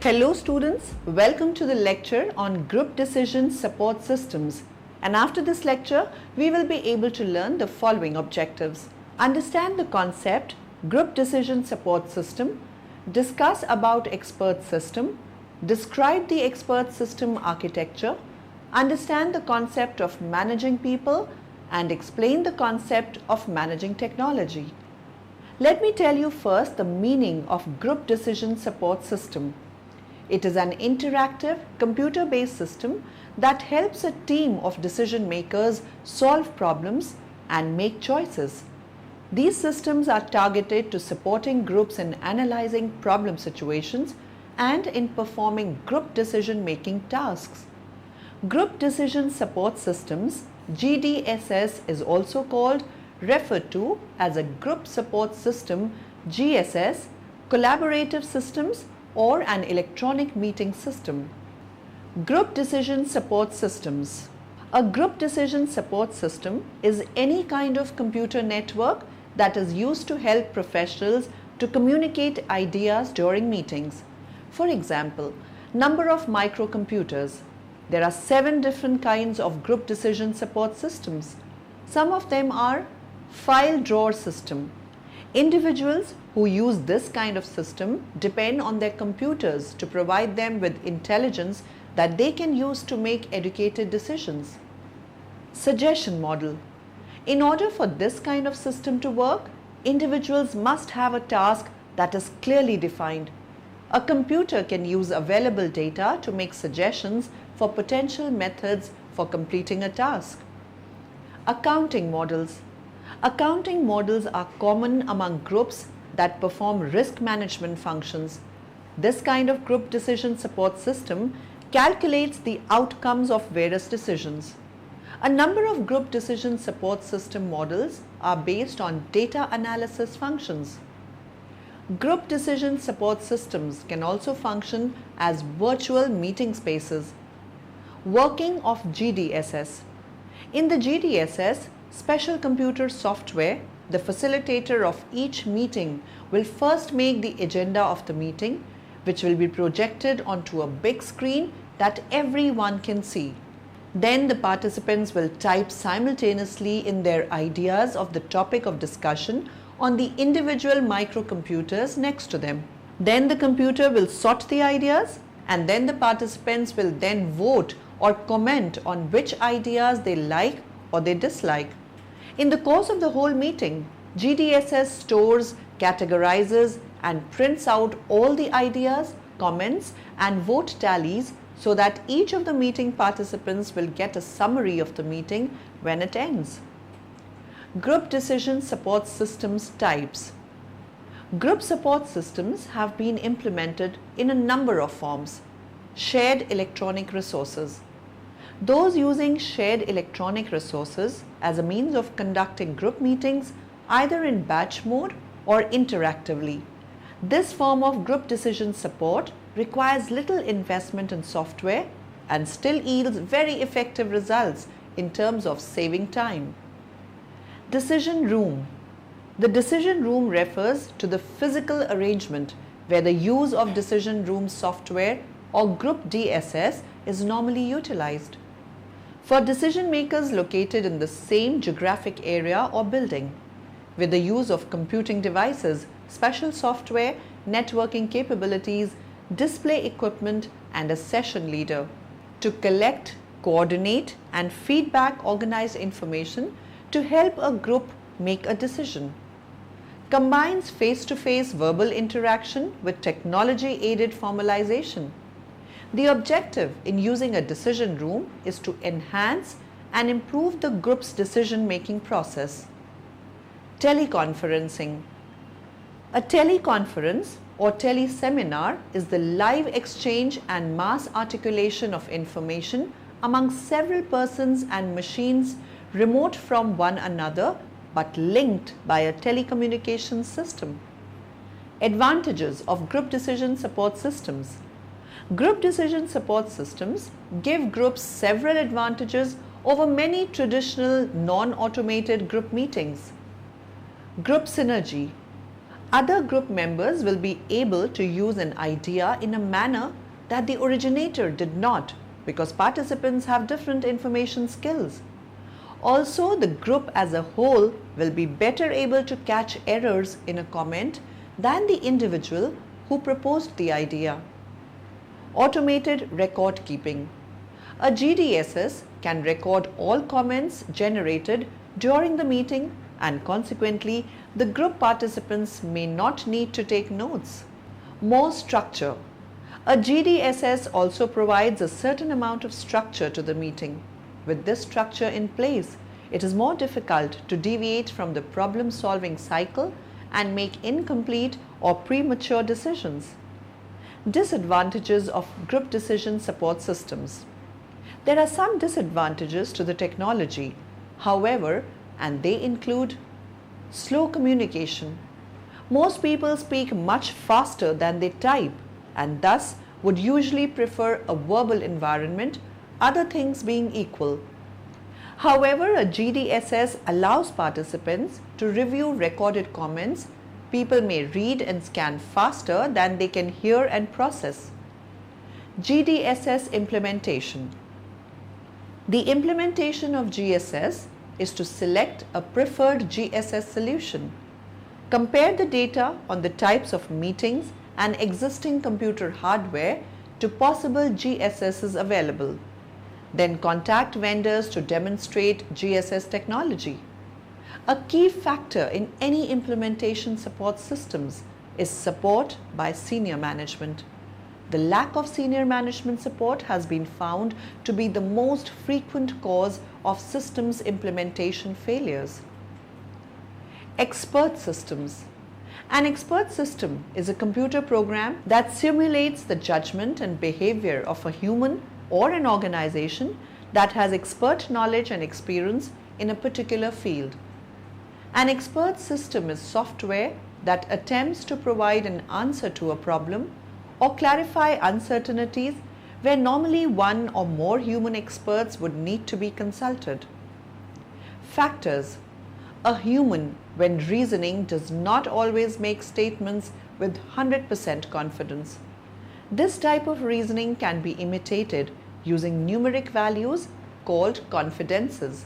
Hello students, welcome to the lecture on Group Decision Support Systems. And after this lecture, we will be able to learn the following objectives. Understand the concept, Group Decision Support System, discuss about expert system, describe the expert system architecture, understand the concept of managing people, and explain the concept of managing technology. Let me tell you first the meaning of Group Decision Support System. It is an interactive, computer-based system that helps a team of decision makers solve problems and make choices. These systems are targeted to supporting groups in analyzing problem situations and in performing group decision-making tasks. Group Decision Support Systems, GDSS, is also called, referred to as a Group Support System, GSS, Collaborative Systems, or an electronic meeting system. Group Decision Support Systems. A group decision support system is any kind of computer network that is used to help professionals to communicate ideas during meetings. For example, number of microcomputers. There are 7 different kinds of group decision support systems. Some of them are file drawer system. Individuals who use this kind of system depend on their computers to provide them with intelligence that they can use to make educated decisions. Suggestion model. In order for this kind of system to work, individuals must have a task that is clearly defined. A computer can use available data to make suggestions for potential methods for completing a task. Accounting models. Accounting models are common among groups that perform risk management functions. This kind of group decision support system calculates the outcomes of various decisions. A number of group decision support system models are based on data analysis functions. Group decision support systems can also function as virtual meeting spaces. Working of GDSS. In the GDSS, special computer software, the facilitator of each meeting will first make the agenda of the meeting, which will be projected onto a big screen that everyone can see. Then the participants will type simultaneously in their ideas of the topic of discussion on the individual microcomputers next to them. Then the computer will sort the ideas, and then the participants will then vote or comment on which ideas they like or they dislike. In the course of the whole meeting, GDSS stores, categorizes, and prints out all the ideas, comments, and vote tallies so that each of the meeting participants will get a summary of the meeting when it ends. Group Decision Support Systems types. Group support systems have been implemented in a number of forms. Shared electronic resources. Those using shared electronic resources as a means of conducting group meetings either in batch mode or interactively. This form of group decision support requires little investment in software and still yields very effective results in terms of saving time. Decision room. The decision room refers to the physical arrangement where the use of decision room software or group DSS is normally utilized. For decision makers located in the same geographic area or building, with the use of computing devices, special software, networking capabilities, display equipment, and a session leader, to collect, coordinate, and feedback organized information to help a group make a decision. Combines face-to-face verbal interaction with technology-aided formalization. The objective in using a decision room is to enhance and improve the group's decision-making process. Teleconferencing. A teleconference or teleseminar is the live exchange and mass articulation of information among several persons and machines remote from one another but linked by a telecommunications system. Advantages of group decision support systems. Group decision support systems give groups several advantages over many traditional non-automated group meetings. Group synergy. Other group members will be able to use an idea in a manner that the originator did not, because participants have different information skills. Also, the group as a whole will be better able to catch errors in a comment than the individual who proposed the idea. Automated record keeping. A GDSS can record all comments generated during the meeting, and consequently, the group participants may not need to take notes. More structure. A GDSS also provides a certain amount of structure to the meeting. With this structure in place, it is more difficult to deviate from the problem-solving cycle and make incomplete or premature decisions. Disadvantages of group decision support systems. There are some disadvantages to the technology, however, and they include slow communication. Most people speak much faster than they type and thus would usually prefer a verbal environment, other things being equal. However, a GDSS allows participants to review recorded comments. People may read and scan faster than they can hear and process. GDSS implementation. The implementation of GSS is to select a preferred GSS solution. Compare the data on the types of meetings and existing computer hardware to possible GSSs available. Then contact vendors to demonstrate GSS technology. A key factor in any implementation support systems is support by senior management. The lack of senior management support has been found to be the most frequent cause of systems implementation failures. Expert systems. An expert system is a computer program that simulates the judgment and behavior of a human or an organization that has expert knowledge and experience in a particular field. An expert system is software that attempts to provide an answer to a problem or clarify uncertainties where normally one or more human experts would need to be consulted. Factors. A human, when reasoning, does not always make statements with 100% confidence. This type of reasoning can be imitated using numeric values called confidences.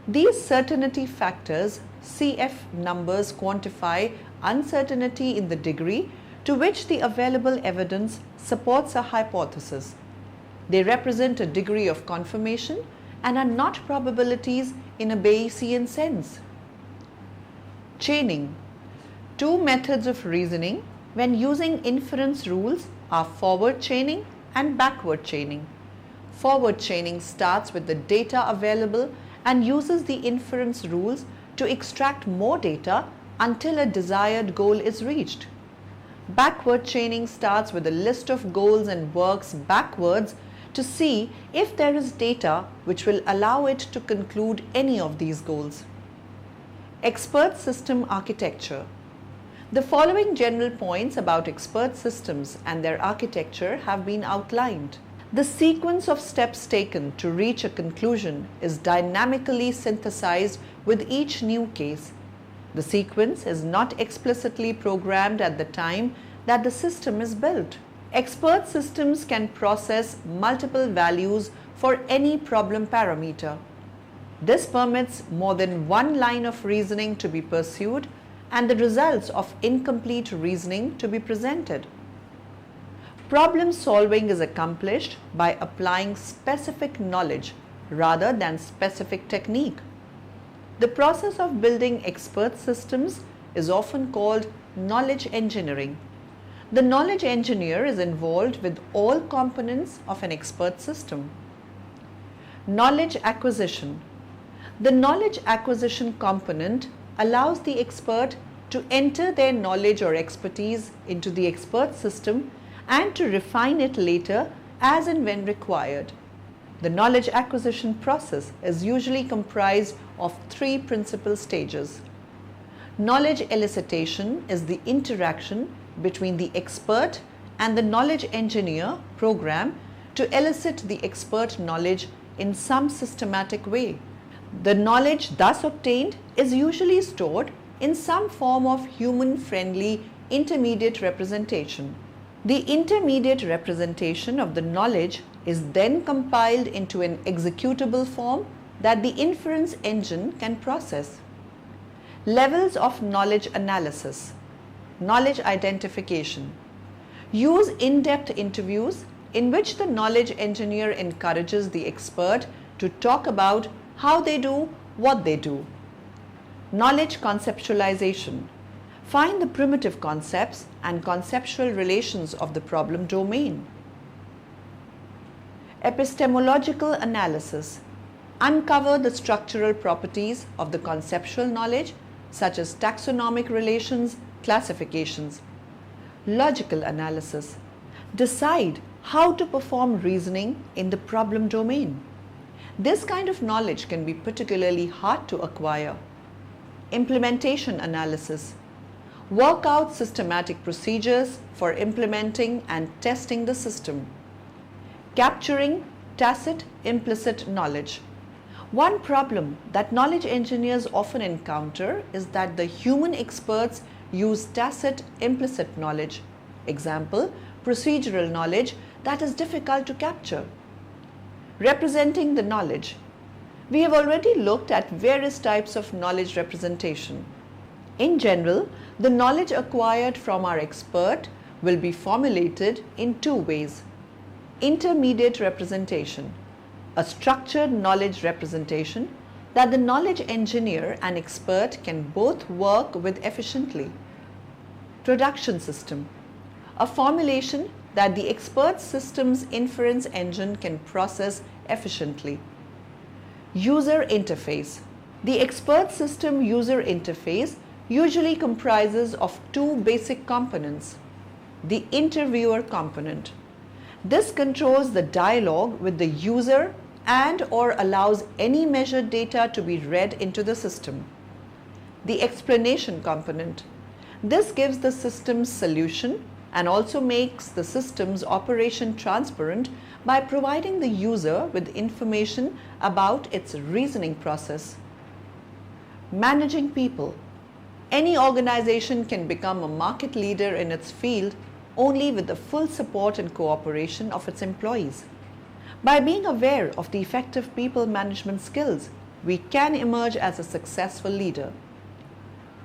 These certainty factors, CF numbers, quantify uncertainty in the degree to which the available evidence supports a hypothesis. They represent a degree of confirmation and are not probabilities in a Bayesian sense. Chaining. Two methods of reasoning when using inference rules are forward chaining and backward chaining. Forward chaining starts with the data available and uses the inference rules to extract more data until a desired goal is reached. Backward chaining starts with a list of goals and works backwards to see if there is data which will allow it to conclude any of these goals. Expert system architecture. The following general points about expert systems and their architecture have been outlined. The sequence of steps taken to reach a conclusion is dynamically synthesized with each new case. The sequence is not explicitly programmed at the time that the system is built. Expert systems can process multiple values for any problem parameter. This permits more than one line of reasoning to be pursued and the results of incomplete reasoning to be presented. Problem solving is accomplished by applying specific knowledge rather than specific technique. The process of building expert systems is often called knowledge engineering. The knowledge engineer is involved with all components of an expert system. Knowledge acquisition. The knowledge acquisition component allows the expert to enter their knowledge or expertise into the expert system and to refine it later as and when required. The knowledge acquisition process is usually comprised of three principal stages. Knowledge elicitation is the interaction between the expert and the knowledge engineer program to elicit the expert knowledge in some systematic way. The knowledge thus obtained is usually stored in some form of human-friendly intermediate representation. The intermediate representation of the knowledge is then compiled into an executable form that the inference engine can process. Levels of knowledge analysis. Knowledge identification. Use in-depth interviews in which the knowledge engineer encourages the expert to talk about how they do what they do. Knowledge conceptualization. Find the primitive concepts and conceptual relations of the problem domain. Epistemological analysis. Uncover the structural properties of the conceptual knowledge, such as taxonomic relations, classifications. Logical analysis. Decide how to perform reasoning in the problem domain. This kind of knowledge can be particularly hard to acquire. Implementation analysis. Work out systematic procedures for implementing and testing the system. Capturing tacit, implicit knowledge. One problem that knowledge engineers often encounter is that the human experts use tacit, implicit knowledge. Example, procedural knowledge that is difficult to capture. Representing the knowledge. We have already looked at various types of knowledge representation. In general, the knowledge acquired from our expert will be formulated in two ways. Intermediate representation, a structured knowledge representation that the knowledge engineer and expert can both work with efficiently. Production system, a formulation that the expert system's inference engine can process efficiently. User interface. The expert system user interface usually comprises of two basic components. The interviewer component. This controls the dialogue with the user and/or allows any measured data to be read into the system. The explanation component. This gives the system's solution and also makes the system's operation transparent by providing the user with information about its reasoning process. Managing people. Any organization can become a market leader in its field only with the full support and cooperation of its employees. By being aware of the effective people management skills, we can emerge as a successful leader.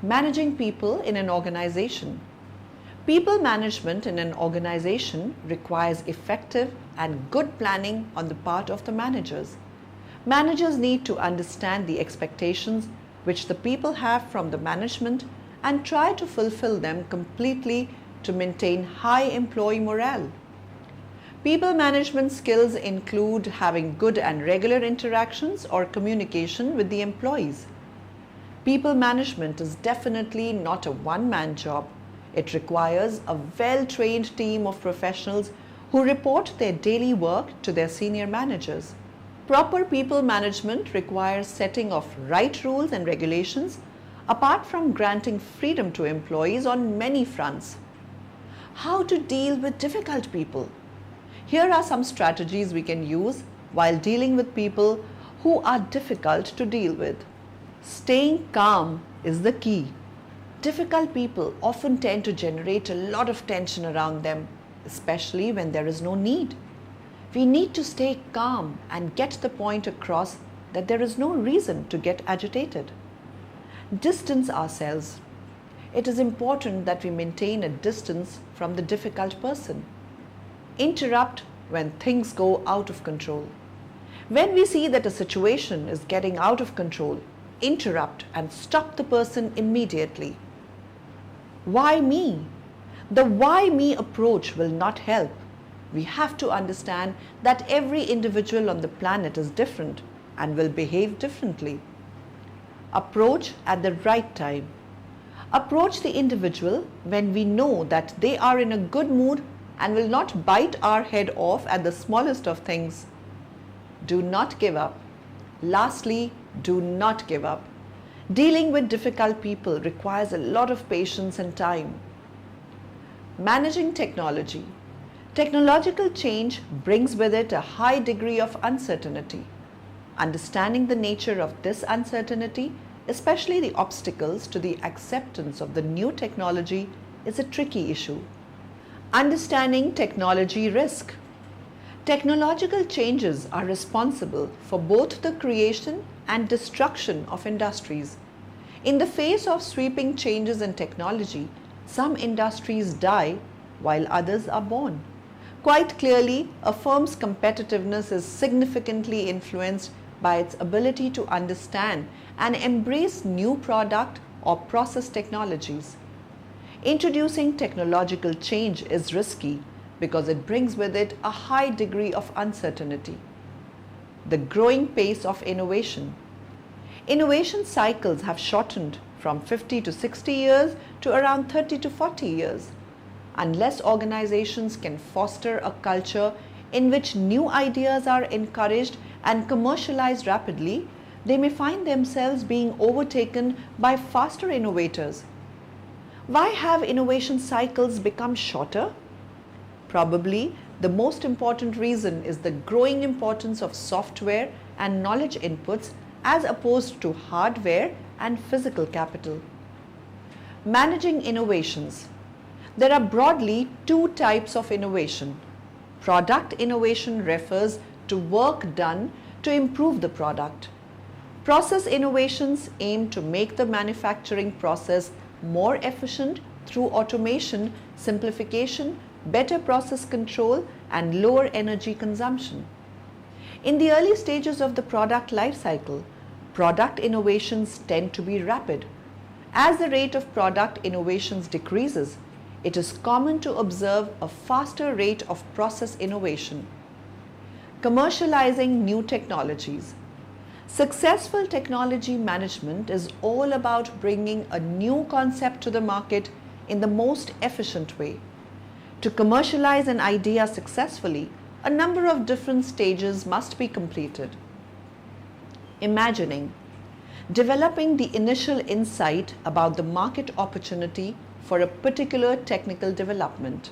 Managing people in an organization. People management in an organization requires effective and good planning on the part of the managers. Managers need to understand the expectations which the people have from the management and try to fulfill them completely to maintain high employee morale. People management skills include having good and regular interactions or communication with the employees. People management is definitely not a one-man job. It requires a well-trained team of professionals who report their daily work to their senior managers. Proper people management requires setting of right rules and regulations, apart from granting freedom to employees on many fronts. How to deal with difficult people? Here are some strategies we can use while dealing with people who are difficult to deal with. Staying calm is the key. Difficult people often tend to generate a lot of tension around them, especially when there is no need. We need to stay calm and get the point across that there is no reason to get agitated. Distance ourselves. It is important that we maintain a distance from the difficult person. Interrupt when things go out of control. When we see that a situation is getting out of control, interrupt and stop the person immediately. Why me? The why me approach will not help. We have to understand that every individual on the planet is different and will behave differently. Approach at the right time. Approach the individual when we know that they are in a good mood and will not bite our head off at the smallest of things. Do not give up. Lastly, do not give up. Dealing with difficult people requires a lot of patience and time. Managing technology. Technological change brings with it a high degree of uncertainty. Understanding the nature of this uncertainty especially the obstacles to the acceptance of the new technology, is a tricky issue. Understanding technology risk. Technological changes are responsible for both the creation and destruction of industries. In the face of sweeping changes in technology, some industries die while others are born. Quite clearly, a firm's competitiveness is significantly influenced by its ability to understand and embrace new product or process technologies. Introducing technological change is risky because it brings with it a high degree of uncertainty. The growing pace of innovation. Innovation cycles have shortened from 50 to 60 years to around 30 to 40 years. Unless organizations can foster a culture in which new ideas are encouraged and commercialized rapidly, they may find themselves being overtaken by faster innovators. Why have innovation cycles become shorter? Probably the most important reason is the growing importance of software and knowledge inputs as opposed to hardware and physical capital. Managing innovations. There are broadly two types of innovation. Product innovation refers to work done to improve the product. Process innovations aim to make the manufacturing process more efficient through automation, simplification, better process control, and lower energy consumption. In the early stages of the product life cycle, product innovations tend to be rapid. As the rate of product innovations decreases, it is common to observe a faster rate of process innovation. Commercializing new technologies. Successful technology management is all about bringing a new concept to the market in the most efficient way. To commercialize an idea successfully, a number of different stages must be completed. Imagining. Developing the initial insight about the market opportunity for a particular technical development.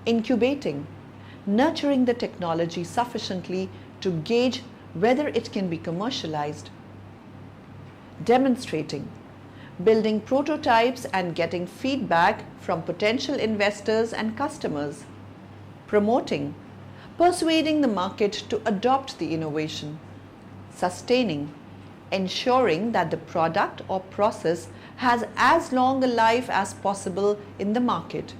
Incubating. Nurturing the technology sufficiently to gauge whether it can be commercialized. Demonstrating. Building prototypes and getting feedback from potential investors and customers. Promoting. Persuading the market to adopt the innovation. Sustaining. Ensuring that the product or process has as long a life as possible in the market.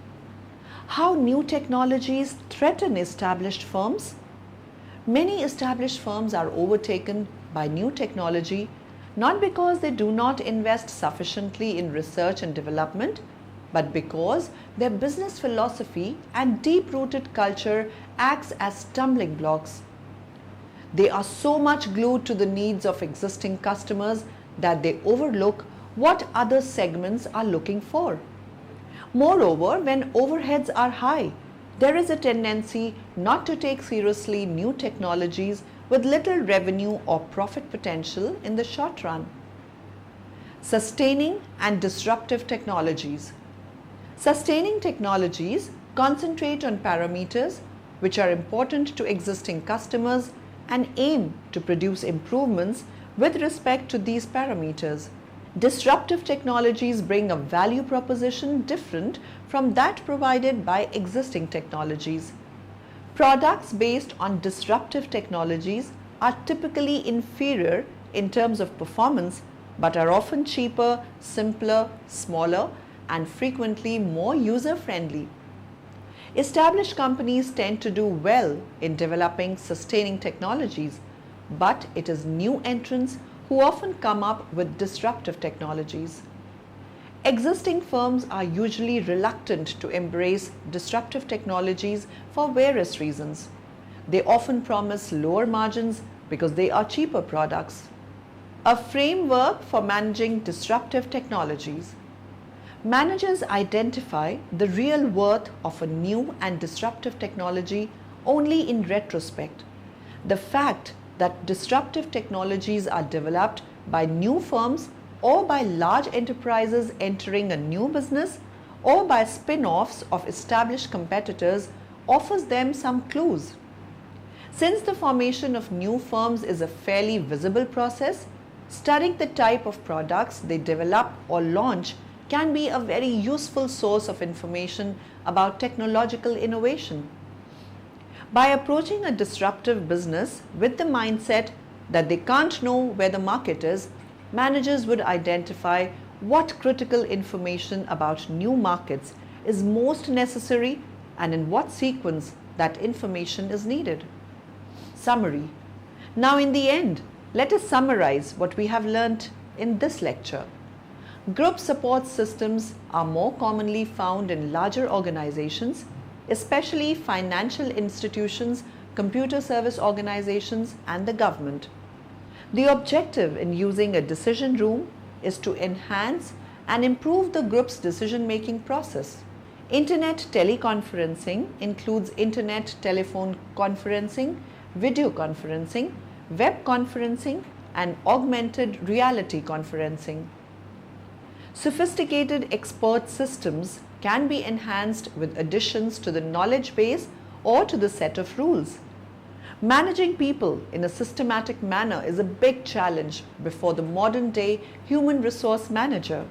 How new technologies threaten established firms? Many established firms are overtaken by new technology not because they do not invest sufficiently in research and development, but because their business philosophy and deep-rooted culture acts as stumbling blocks. They are so much glued to the needs of existing customers that they overlook what other segments are looking for. Moreover, when overheads are high, there is a tendency not to take seriously new technologies with little revenue or profit potential in the short run. Sustaining and disruptive technologies. Sustaining technologies concentrate on parameters which are important to existing customers and aim to produce improvements with respect to these parameters. Disruptive technologies bring a value proposition different from that provided by existing technologies. Products based on disruptive technologies are typically inferior in terms of performance, but are often cheaper, simpler, smaller, and frequently more user-friendly. Established companies tend to do well in developing sustaining technologies, but it is new entrants who often come up with disruptive technologies. Existing firms are usually reluctant to embrace disruptive technologies for various reasons. They often promise lower margins because they are cheaper products. A framework for managing disruptive technologies. Managers identify the real worth of a new and disruptive technology only in retrospect. The fact that disruptive technologies are developed by new firms or by large enterprises entering a new business or by spin-offs of established competitors offers them some clues. Since the formation of new firms is a fairly visible process, Studying the type of products they develop or launch can be a very useful source of information about technological innovation. By approaching a disruptive business with the mindset that they can't know where the market is, managers would identify what critical information about new markets is most necessary and in what sequence that information is needed. Summary. Now in the end, let us summarize what we have learnt in this lecture. Group support systems are more commonly found in larger organizations, especially financial institutions, computer service organizations, and the government. The objective in using a decision room is to enhance and improve the group's decision-making process. Internet teleconferencing includes internet telephone conferencing, video conferencing, web conferencing, and augmented reality conferencing. Sophisticated expert systems can be enhanced with additions to the knowledge base or to the set of rules. Managing people in a systematic manner is a big challenge before the modern day human resource manager.